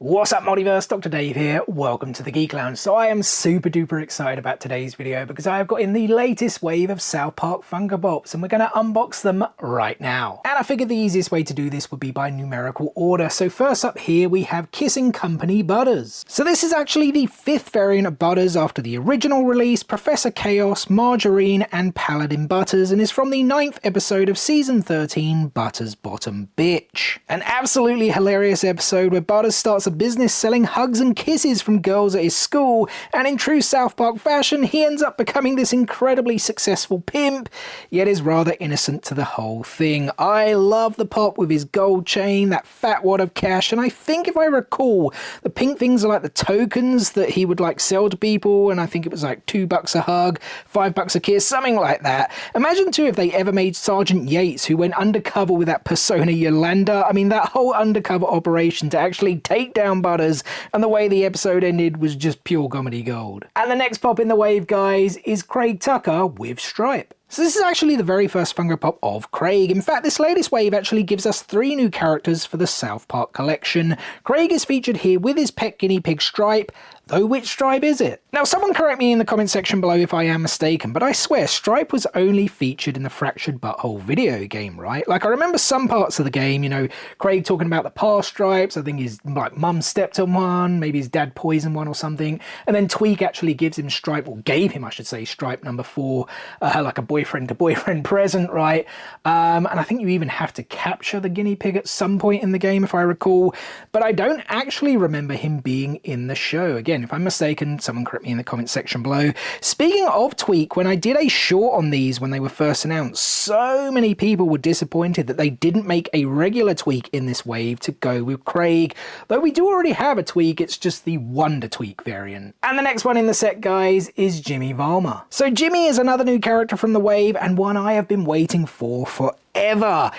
What's up, Multiverse? Dr. Dave here. Welcome to the Geek Lounge. So I am super duper excited about today's video because I have got in the latest wave of South Park Funko Pops and we're going to unbox them right now. And I figured the easiest way to do this would be by numerical order. So first up here we have Kissing Company Butters. So this is actually the 5th variant of Butters after the original release, Professor Chaos, Margarine and Paladin Butters, and is from the 9th episode of Season 13, Butters Bottom Bitch. An absolutely hilarious episode where Butters starts a business selling hugs and kisses from girls at his school, and in true South Park fashion, he ends up becoming this incredibly successful pimp, yet is rather innocent to the whole thing. I love the pop with his gold chain, that fat wad of cash, and I think if I recall, the pink things are like the tokens that he would like sell to people, and I think it was like $2 a hug, $5 a kiss, something like that. Imagine too if they ever made Sergeant Yates, who went undercover with that persona Yolanda. I mean, that whole undercover operation to actually take down Butters, and the way the episode ended was just pure comedy gold. And the next pop in the wave, guys, is Craig Tucker with Stripe. So this is actually the very first Funko Pop of Craig. In fact, this latest wave actually gives us 3 new characters for the South Park collection. Craig is featured here with his pet guinea pig Stripe, though which Stripe is it? Now someone correct me in the comment section below if I am mistaken, but I swear Stripe was only featured in the Fractured Butthole video game, right? Like I remember some parts of the game, you know, Craig talking about the past Stripes, I think his like mum stepped on one, maybe his dad poisoned one or something, and then Tweak actually gives him Stripe, or gave him I should say, Stripe number 4, like a boyfriend to boyfriend present, right? And I think you even have to capture the guinea pig at some point in the game if I recall, but I don't actually remember him being in the show. Again, if I'm mistaken, someone correct me in the comment section below. Speaking of Tweak, when I did a short on these when they were first announced, so many people were disappointed that they didn't make a regular Tweak in this wave to go with Craig, though we do already have a Tweak, it's just the Wonder Tweak variant. And the next one in the set, guys, is Jimmy Valmer. So Jimmy is another new character from the wave and one I have been waiting for forever.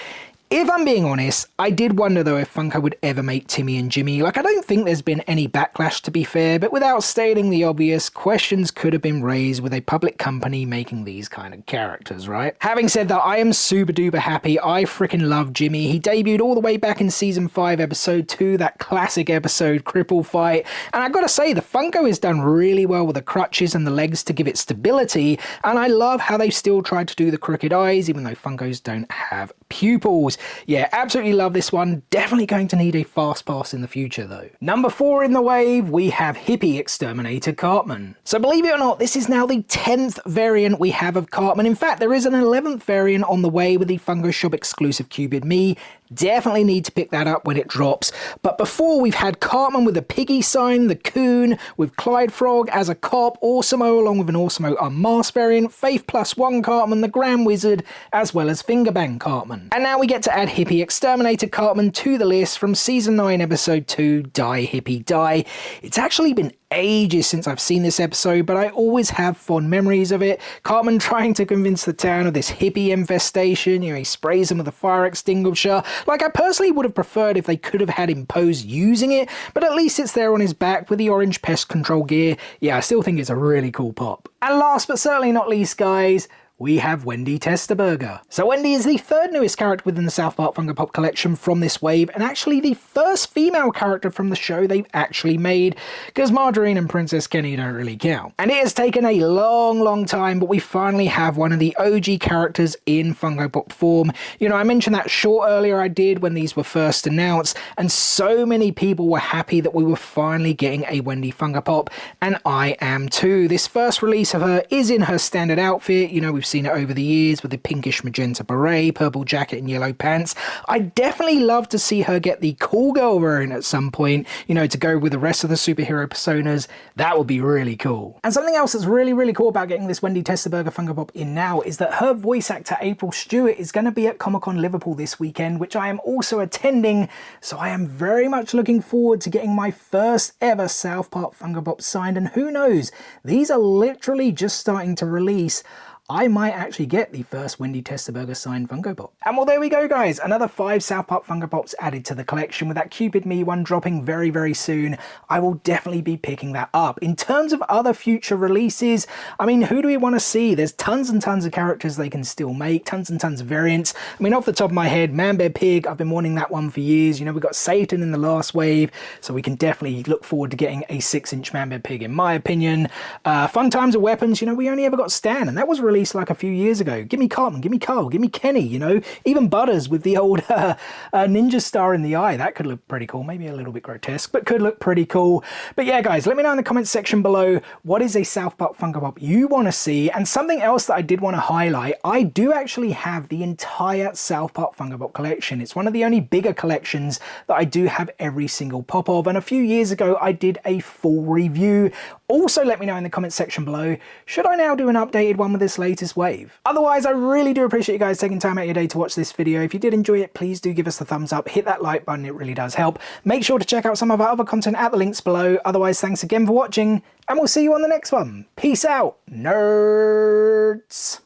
If I'm being honest, I did wonder though if Funko would ever make Timmy and Jimmy. Like I don't think there's been any backlash to be fair, but without stating the obvious, questions could have been raised with a public company making these kind of characters, right? Having said that, I am super duper happy. I freaking love Jimmy. He debuted all the way back in Season 5, Episode 2, that classic episode, Cripple Fight. And I gotta say, the Funko has done really well with the crutches and the legs to give it stability, and I love how they've still tried to do the crooked eyes, even though Funkos don't have pupils. Yeah, absolutely love this one. Definitely going to need a fast pass in the future though. Number 4 in the wave, we have Hippie Exterminator Cartman. So believe it or not, this is now the 10th variant we have of Cartman. In fact, there is an 11th variant on the way with the Funko Shop exclusive Cupid Me. Definitely need to pick that up when it drops. But before, we've had Cartman with a piggy sign, the coon, with Clyde Frog as a cop, Awesomeo along with an Awesomeo Unmasked variant, Faith Plus One Cartman, the Grand Wizard, as well as Fingerbang Cartman. And now we get to add Hippie Exterminator Cartman to the list from Season 9, Episode 2, Die Hippie Die. It's actually been ages since I've seen this episode, but I always have fond memories of it. Cartman trying to convince the town of this hippie infestation, you know, he sprays them with a fire extinguisher. Like, I personally would have preferred if they could have had him pose using it, but at least it's there on his back with the orange pest control gear. Yeah, I still think it's a really cool pop. And last but certainly not least, guys, we have Wendy Testaburger. So Wendy is the 3rd newest character within the South Park Funko Pop collection from this wave, and actually the first female character from the show they've actually made, because Margarine and Princess Kenny don't really count. And it has taken a long time, but we finally have one of the OG characters in Funko Pop form. You know, I mentioned that short earlier I did when these were first announced, and so many people were happy that we were finally getting a Wendy Funko Pop, and I am too. This first release of her is in her standard outfit. You know, we've seen it over the years with the pinkish magenta beret, purple jacket and yellow pants. I definitely love to see her get the cool girl variant at some point, you know, to go with the rest of the superhero personas. That would be really cool. And something else that's really cool about getting this Wendy Testaburger Funko Pop in now is that her voice actor April Stewart is going to be at Comic-Con Liverpool this weekend, which I am also attending, so I am very much looking forward to getting my first ever South Park Funko Pop signed, and who knows, these are literally just starting to release. I might actually get the first Wendy Testaburger signed Funko Pop. And well, there we go, guys. Another 5 South Park Funko Pops added to the collection, with that Cupid Me one dropping very, very soon. I will definitely be picking that up. In terms of other future releases, I mean, who do we want to see? There's tons and tons of characters they can still make, tons and tons of variants. I mean, off the top of my head, Man Bear Pig, I've been wanting that one for years. You know, we got Satan in the last wave, so we can definitely look forward to getting a 6-inch Man Bear Pig, in my opinion. Fun Times of Weapons, you know, we only ever got Stan, and that was released like a few years ago. Give me Cartman, give me Carl, give me Kenny, you know, even Butters with the old ninja star in the eye. That could look pretty cool, maybe a little bit grotesque, but could look pretty cool. But yeah, guys, let me know in the comments section below, what is a South Park Funko Pop you want to see? And something else that I did want to highlight, I do actually have the entire South Park Funko Pop collection. It's one of the only bigger collections that I do have every single pop of, and a few years ago I did a full review. Also, let me know in the comments section below, should I now do an updated one with this latest wave? Otherwise, I really do appreciate you guys taking time out of your day to watch this video. If you did enjoy it, please do give us the thumbs up, hit that like button, it really does help. Make sure to check out some of our other content at the links below. Otherwise, thanks again for watching, and we'll see you on the next one. Peace out, nerds!